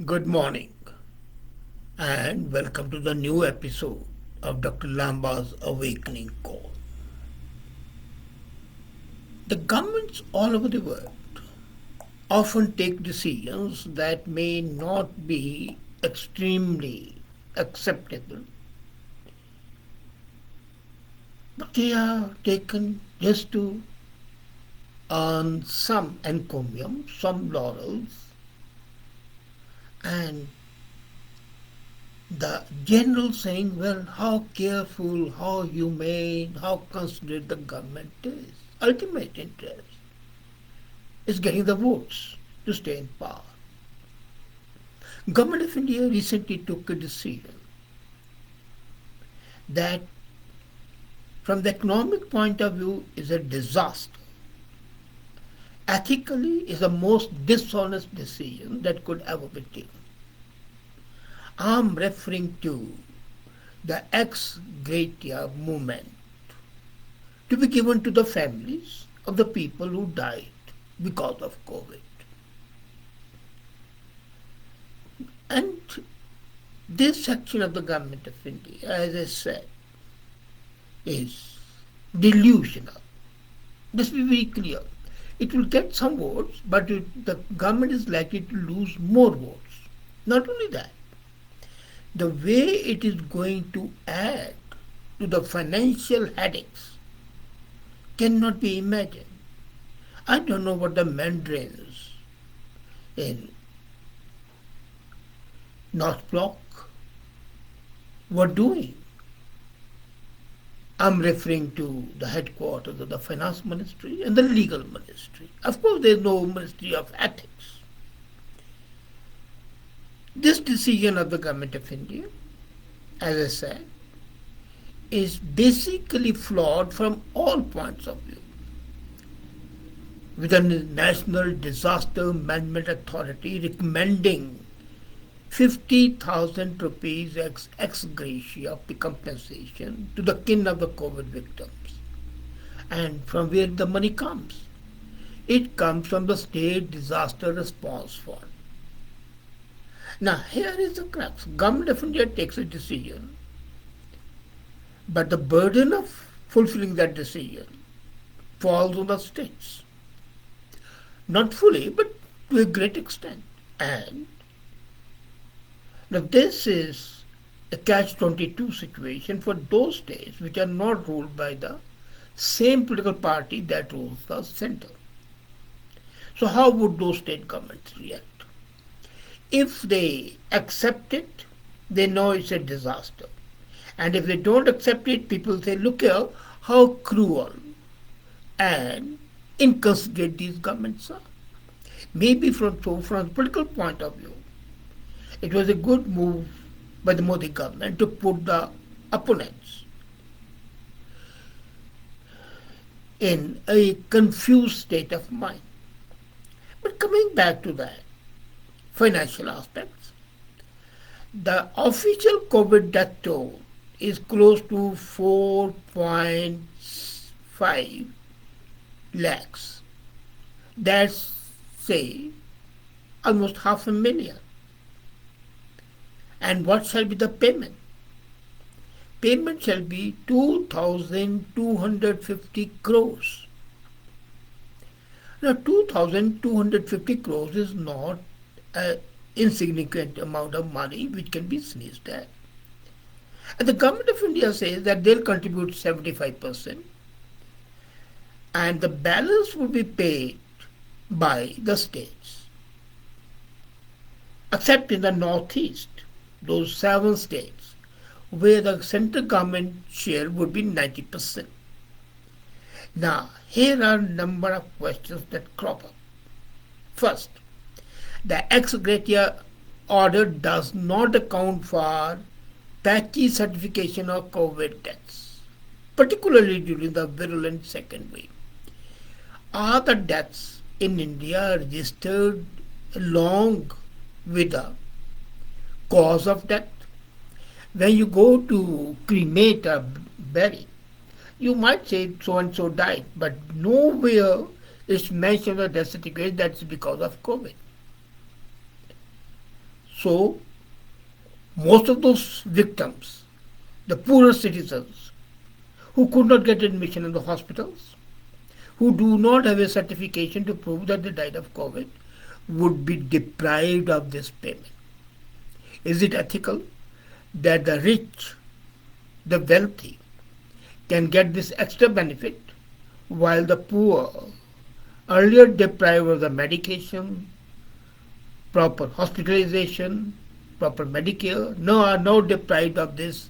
Good morning and welcome to the new episode of Dr. Lamba's Awakening Call. The governments all over the world often take decisions that may not be extremely acceptable, but they are taken just to earn some encomium, some laurels, and the general saying, well, how careful, how humane, how considerate the government is. Ultimate interest is getting the votes to stay in power. Government of India recently took a decision that from the economic point of view is a disaster. Ethically is the most dishonest decision that could ever be taken. I'm referring to the ex Gratia movement to be given to the families of the people who died because of COVID. And this section of the government of India, as I said, is delusional. Let's be very clear. It will get some votes, but the government is likely to lose more votes. Not only that, the way it is going to add to the financial headaches cannot be imagined. I don't know what the mandarins in North Block were doing. I'm referring to the headquarters of the finance ministry and the legal ministry. Of course, there is no ministry of ethics. This decision of the government of India, as I said, is basically flawed from all points of view. With the National Disaster Management Authority recommending 50,000 rupees ex gratia compensation to the kin of the COVID victims. And from where the money comes? It comes from the State Disaster Response Fund. Now, here is the crux. Government of India takes a decision, but the burden of fulfilling that decision falls on the states. Not fully, but to a great extent. And now this is a catch-22 situation for those states which are not ruled by the same political party that rules the center. So how would those state governments react? If they accept it, they know it's a disaster. And if they don't accept it, people say, look here, how cruel and inconsiderate these governments are. Maybe from a political point of view, it was a good move by the Modi government to put the opponents in a confused state of mind. But coming back to the financial aspects, the official COVID death toll is close to 4.5 lakhs. That's, say, almost 500,000. And what shall be the payment? Payment shall be 2,250 crores. Now, 2,250 crores is not an insignificant amount of money which can be sneezed at. And the government of India says that they'll contribute 75%, and the balance will be paid by the states, except in the northeast, those 7 states, where the central government share would be 90%. Now, here are a number of questions that crop up. First, the ex gratia order does not account for patchy certification of COVID deaths, particularly during the virulent second wave. Are the deaths in India registered along with the cause of death? When you go to cremate or bury, you might say so and so died, but nowhere is mentioned the death certificate that's because of COVID. So most of those victims, the poorer citizens who could not get admission in the hospitals, who do not have a certification to prove that they died of COVID, would be deprived of this payment. Is it ethical that the rich, the wealthy, can get this extra benefit while the poor, earlier deprived of the medication, proper hospitalization, proper Medicare, are now deprived of this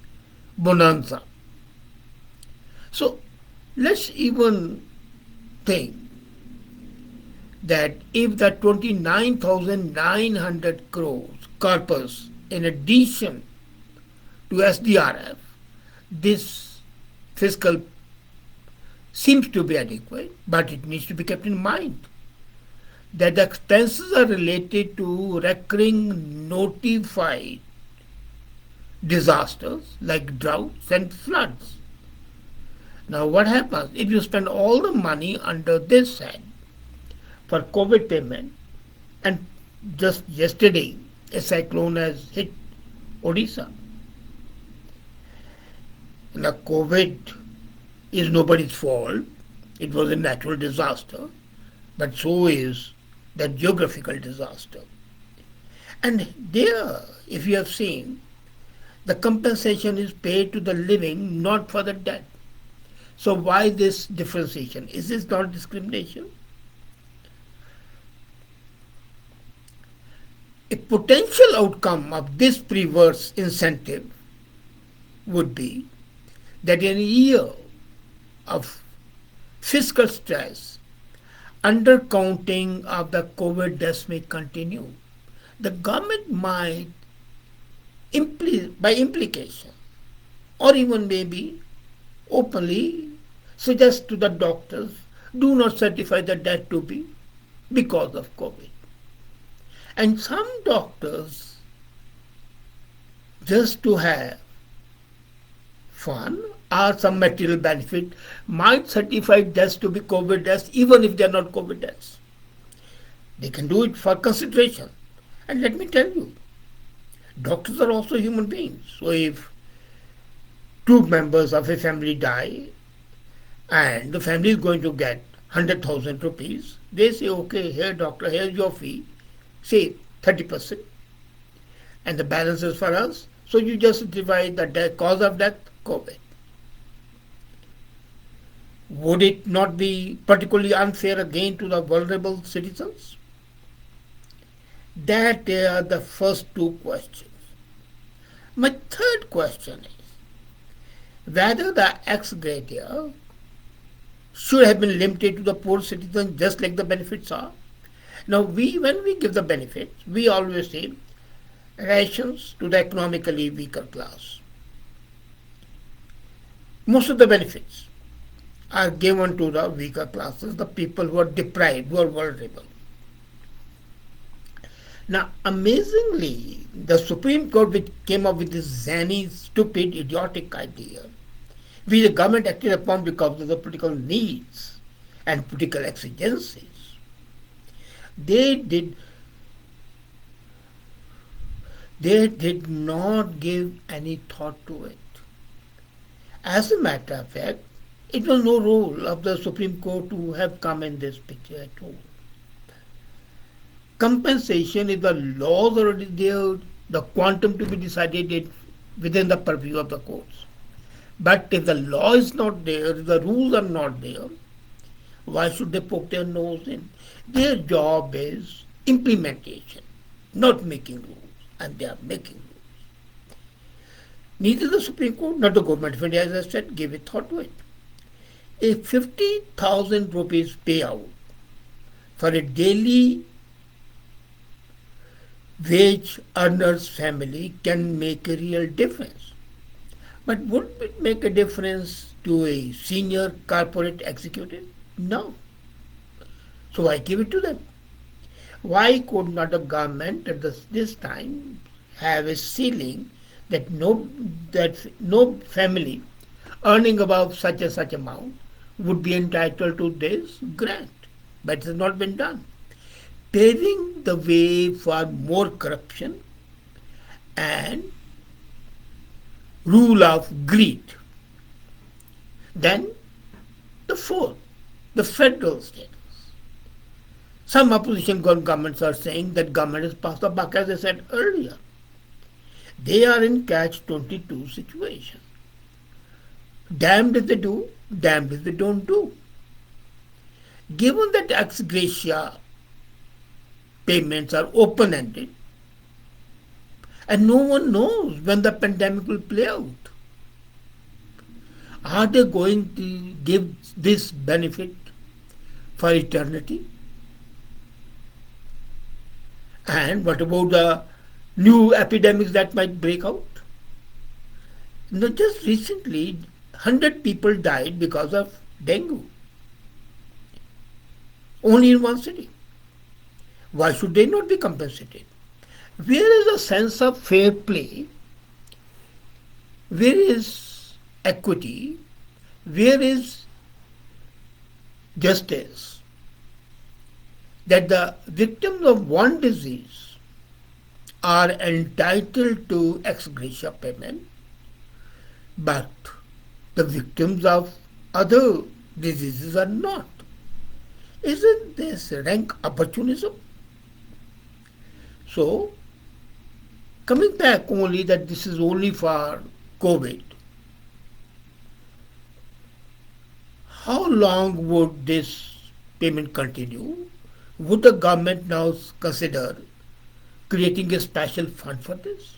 bonanza? So let's even think that if the 29,900 crores corpus in addition to SDRF, this fiscal seems to be adequate, but it needs to be kept in mind that the expenses are related to recurring notified disasters like droughts and floods. Now what happens if you spend all the money under this head for COVID payment, and just yesterday a cyclone has hit Odisha? Now COVID is nobody's fault. It was a natural disaster, but so is the geographical disaster. And there, if you have seen, the compensation is paid to the living, not for the dead. So why this differentiation? Is this not discrimination? A potential outcome of this perverse incentive would be that in a year of fiscal stress, undercounting of the COVID deaths may continue. The government might, by implication, or even maybe openly, suggest to the doctors, do not certify the death to be because of COVID. And some doctors, just to have fun or some material benefit, might certify deaths to be COVID deaths even if they are not COVID deaths. They can do it for consideration. And let me tell you, doctors are also human beings. So if two members of a family die and the family is going to get 100,000 rupees, they say, okay, here doctor, here's your fee, say 30%, and the balance is for us. So you just divide the cause of death, COVID. Would it not be particularly unfair again to the vulnerable citizens? That are the first two questions. My third question is whether the ex gratia should have been limited to the poor citizens just like the benefits are. Now, when we give the benefits, we always say rations to the economically weaker class. Most of the benefits are given to the weaker classes, the people who are deprived, who are vulnerable. Now, amazingly, the Supreme Court, which came up with this zany, stupid, idiotic idea, which the government acted upon because of the political needs and political exigencies, they did not give any thought to it. As a matter of fact, it was no role of the Supreme Court to have come in this picture at all. Compensation, if the laws are already there, the quantum to be decided within the purview of the courts. But if the law is not there, if the rules are not there, why should they poke their nose in? Their job is implementation, not making rules, and they are making rules. Neither the Supreme Court nor the Government of India, as I said, gave a thought to it. A 50,000 rupees payout for a daily wage earner's family can make a real difference. But would it make a difference to a senior corporate executive? No. So why give it to them? Why could not the government at this time have a ceiling that no family earning above such and such amount would be entitled to this grant? But it has not been done. Paving the way for more corruption and rule of greed. Then the fourth, the federal status. Some opposition governments are saying that government has passed the buck, as I said earlier. They are in catch-22 situation. Damned if they do, damned if they don't do. Given that ex gratia payments are open-ended, and no one knows when the pandemic will play out, are they going to give this benefit for eternity? And what about the new epidemics that might break out? Just recently, 100 people died because of dengue. Only in one city. Why should they not be compensated? Where is a sense of fair play? Where is equity? Where is justice? That the victims of one disease are entitled to ex gratia payment, but the victims of other diseases are not. Isn't this rank opportunism? So, coming back only that this is only for COVID, how long would this payment continue? Would the government now consider creating a special fund for this?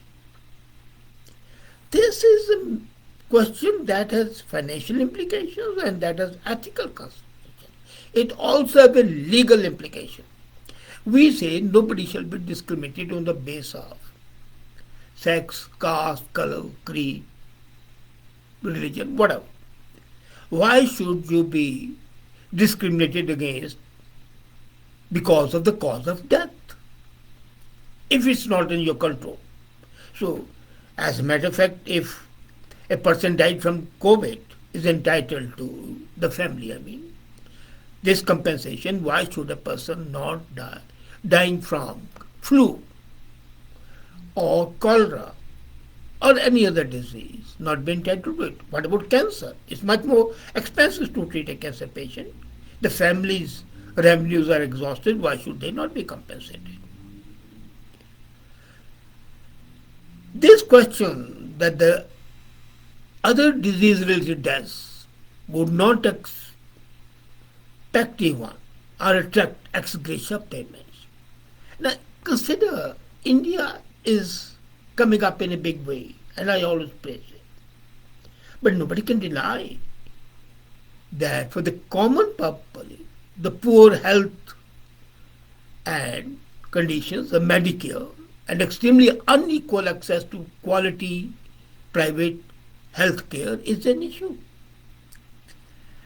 This is a question that has financial implications and that has ethical consequences. It also has a legal implication. We say nobody shall be discriminated on the basis of sex, caste, color, creed, religion, whatever. Why should you be discriminated against because of the cause of death if it's not in your control? So, as a matter of fact, if a person died from COVID, is entitled to the family, this compensation. Why should a person not dying from flu or cholera or any other disease not be entitled to it? What about cancer? It's much more expensive to treat a cancer patient. The family's revenues are exhausted. Why should they not be compensated? This question that the other disease-related deaths would not expect even or attract ex gratia payments. Now, consider India is coming up in a big way, and I always praise it. But nobody can deny that for the common public, the poor health and conditions, the Medicare, and extremely unequal access to quality private health care is an issue.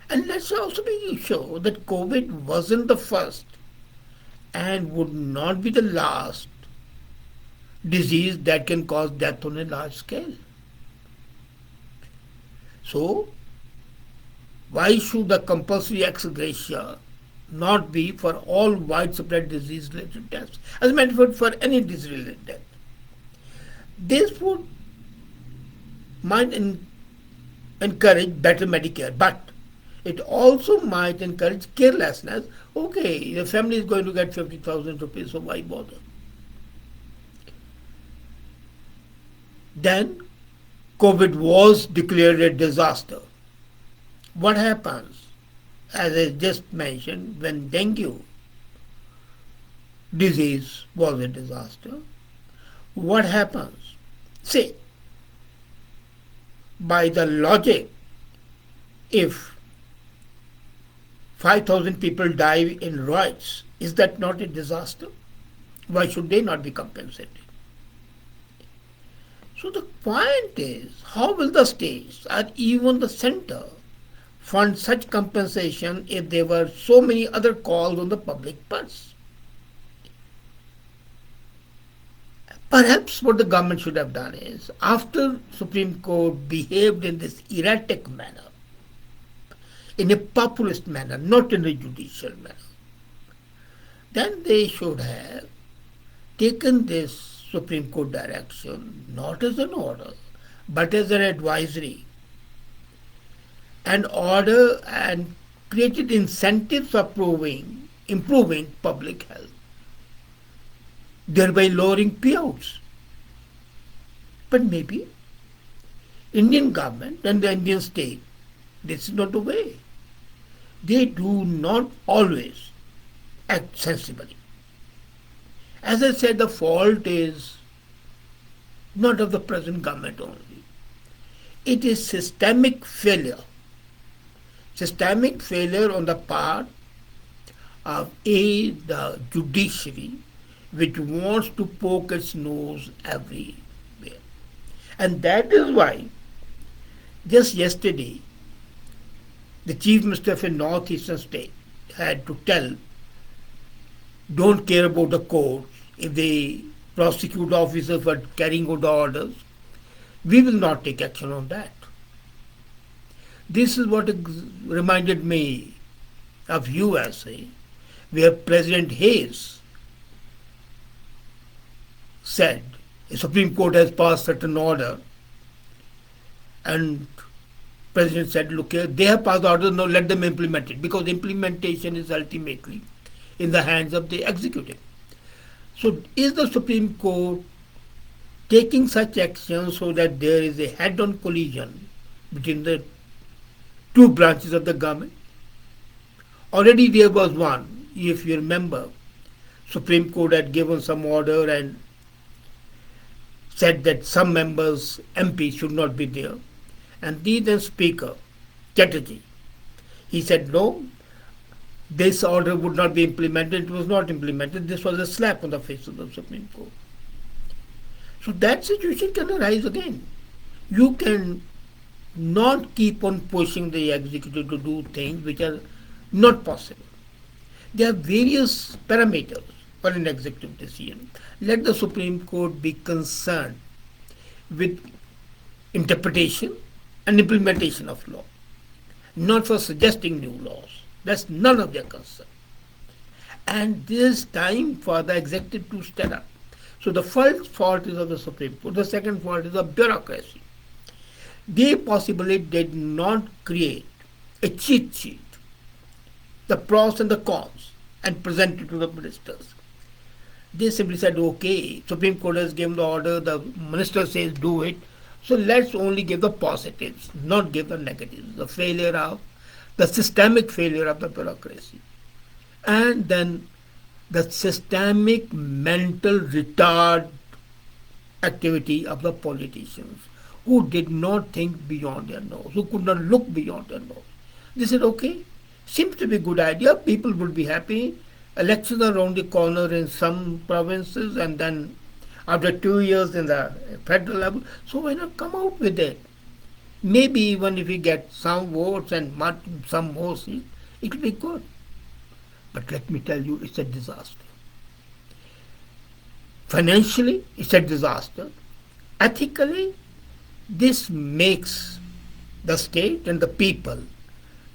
And let's also be sure that COVID wasn't the first and would not be the last disease that can cause death on a large scale. So, why should the compulsory ex gratia not be for all widespread disease-related deaths? As a matter of fact, for any disease-related death. This might encourage better Medicare, but it also might encourage carelessness. Okay, the family is going to get 50,000 rupees, so why bother? Then, COVID was declared a disaster. What happens? As I just mentioned, when dengue disease was a disaster, what happens? Say, by the logic, if 5,000 people die in riots, is that not a disaster? Why should they not be compensated? So the point is, how will the states or even the center fund such compensation if there were so many other calls on the public purse? Perhaps what the government should have done is, after Supreme Court behaved in this erratic manner, in a populist manner, not in a judicial manner, then they should have taken this Supreme Court direction not as an order but as an advisory, an order and created incentives for improving public health, thereby lowering payouts. But maybe Indian government and the Indian state, this is not the way. They do not always act sensibly. As I said, the fault is not of the present government only. It is systemic failure. Systemic failure on the part of the judiciary, which wants to poke its nose everywhere. And that is why just yesterday the Chief Minister of a northeastern state had to tell, don't care about the courts. If they prosecute officers for carrying out the orders, we will not take action on that. This is what reminded me of USA, where President Hayes said, the Supreme Court has passed certain order, and President said, look here, they have passed the order, now let them implement it, because implementation is ultimately in the hands of the executive. So is the Supreme Court taking such action so that there is a head-on collision between the two branches of the government? Already there was one, if you remember, Supreme Court had given some order and said that some members, MPs, should not be there. And the then Speaker, Chatterjee, he said no, this order would not be implemented. It was not implemented. This was a slap on the face of the Supreme Court. So that situation can arise again. You can not keep on pushing the executive to do things which are not possible. There are various parameters for an executive decision. Let the Supreme Court be concerned with interpretation and implementation of law, not for suggesting new laws. That's none of their concern. And this time for the executive to stand up. So the first fault is of the Supreme Court. The second fault is of bureaucracy. They possibly did not create a cheat sheet, the pros and the cons, and present it to the ministers. They simply said, okay, Supreme Court has given the order, the minister says do it, so let's only give the positives, not give the negatives, the systemic failure of the bureaucracy. And then the systemic mental retard activity of the politicians who did not think beyond their nose, who could not look beyond their nose. They said, okay, seems to be a good idea, people would be happy, elections are around the corner in some provinces, and then after 2 years in the federal level, so why not come out with it? Maybe even if we get some votes and some more seats, it will be good. But let me tell you, it's a disaster. Financially, it's a disaster. Ethically, this makes the state and the people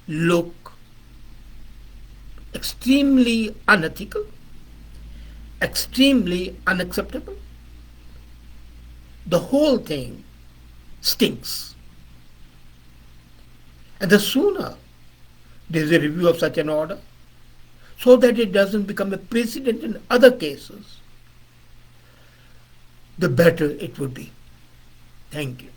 look extremely unethical, extremely unacceptable. The whole thing stinks. And the sooner there is a review of such an order, so that it doesn't become a precedent in other cases, the better it would be. Thank you.